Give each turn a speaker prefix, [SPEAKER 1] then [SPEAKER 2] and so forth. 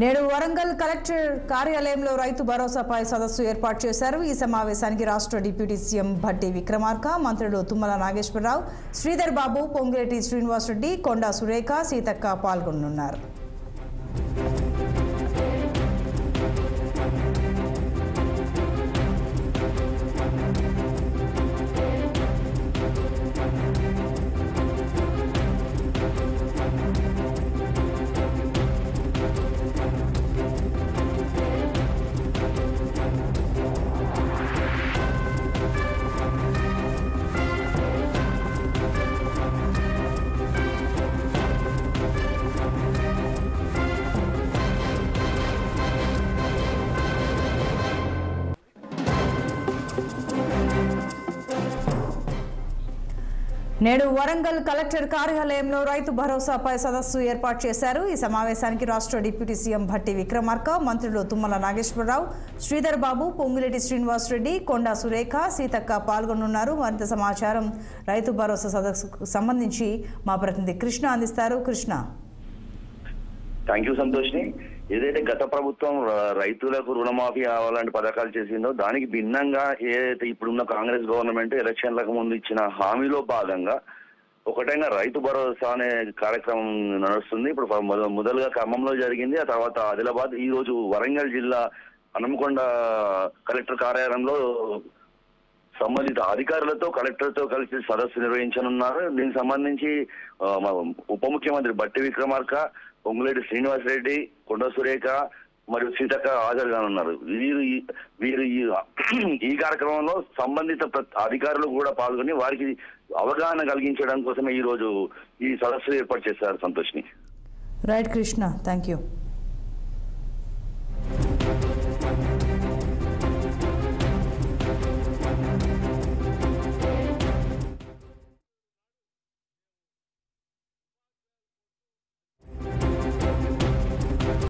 [SPEAKER 1] నేడు వరంగల్ కలెక్టర్ కార్యాలయంలో రైతు భరోసాపై సదస్సు ఏర్పాటు చేశారు. ఈ సమావేశానికి రాష్ట్ర డిప్యూటీ సీఎం భట్టి విక్రమార్క, మంత్రులు తుమ్మల నాగేశ్వరరావు, శ్రీధర్ బాబు, పొంగిరెడ్డి శ్రీనివాసరెడ్డి, కొండా సురేఖ, సీతక్క పాల్గొనున్నారు. నేడు వరంగల్ కలెక్టర్ కార్యాలయంలో రైతు భరోసాపై సదస్సు ఏర్పాటు చేశారు. ఈ సమావేశానికి రాష్ట్ర డిప్యూటీ సీఎం భట్టి విక్రమార్క, మంత్రులు తుమ్మల నాగేశ్వరరావు, శ్రీధర్ బాబు, పొంగిరెడ్డి శ్రీనివాసరెడ్డి, కొండా సురేఖ, సీతక్క పాల్గొనున్నారు. మరింత సమాచారం రైతు భరోసా సదస్సుకు సంబంధించి మా ప్రతినిధి కృష్ణ అందిస్తారు. కృష్ణ.
[SPEAKER 2] థ్యాంక్ యూ సంతోష్ని. ఏదైతే గత ప్రభుత్వం రైతులకు రుణమాఫీ అలాంటి పథకాలు చేసిందో దానికి భిన్నంగా ఏదైతే ఇప్పుడున్న కాంగ్రెస్ గవర్నమెంట్ ఎలక్షన్లకు ముందు ఇచ్చిన హామీలో భాగంగా ఒకటంగా రైతు భరోసా అనే కార్యక్రమం నడుస్తుంది. ఇప్పుడు మొదలుగా ఖమ్మంలో జరిగింది, ఆ తర్వాత ఆదిలాబాద్, ఈ రోజు వరంగల్ జిల్లా హనుమకొండ కలెక్టర్ కార్యాలయంలో సంబంధిత అధికారులతో కలెక్టర్తో కలిసి సదస్సు నిర్వహించనున్నారు. దీనికి సంబంధించి ఉప ముఖ్యమంత్రి భట్టి విక్రమార్క, పొంగులేటి శ్రీనివాసరెడ్డి, కొండ సురేఖ మరియు సీతక్క హాజరుగానున్నారు. వీరు ఈ కార్యక్రమంలో సంబంధిత అధికారులు కూడా పాల్గొని వారికి అవగాహన కలిగించడం కోసమే ఈ రోజు ఈ సదస్సు ఏర్పాటు చేశారు. సంతోష్ని.
[SPEAKER 1] Right Krishna, thank you.